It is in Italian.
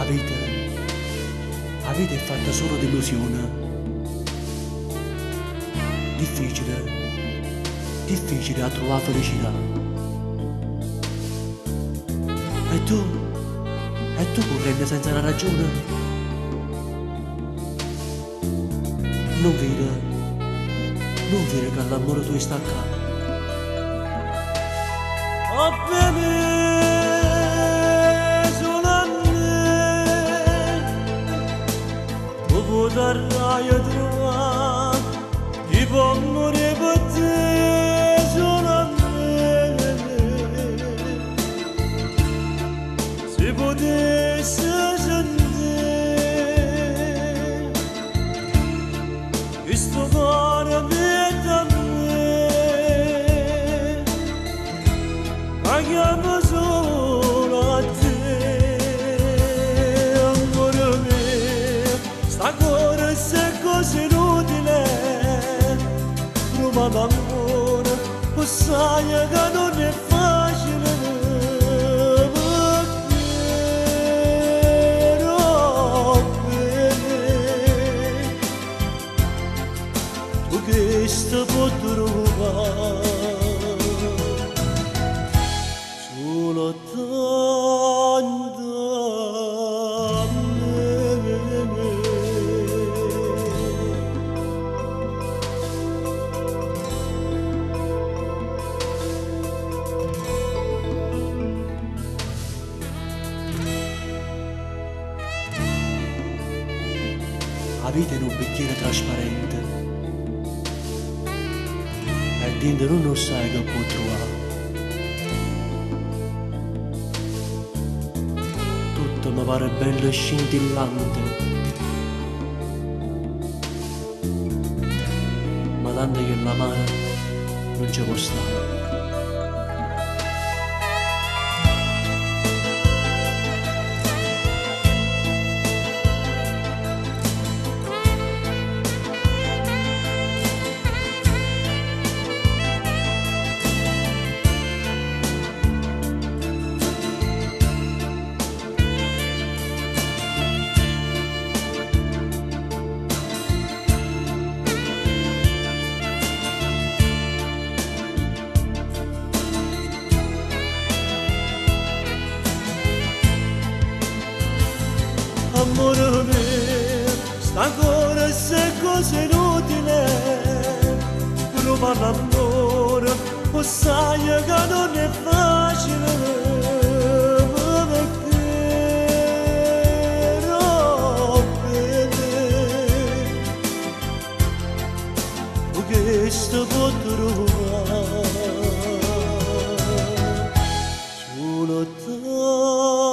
La vita è fatta solo di illusione. Difficile a trovare felicità. E tu correndo senza una ragione. Non vede che l'amore tu sta accanto. Oh bene, solo a me, tu potrai trovare chi può morire per te, solo a me. Se potesse sentire questo cuore mette a me, paghiamo solo a te, amore mio, sta cuore se è così inutile, trova l'amore, lo sai che non è facile, però bene, tu che sto può trovare. Solo tanto a me. La vita è un bicchiere trasparente e dentro non sai che può trovare. Tutto mi pare bello e scintillante, ma tanto che l'amare non ci può stare. Amore mio, sta ancora se cose inutile, prova l'amore, lo sai che non è facile, però bene, tu che sto può trovare, solo te.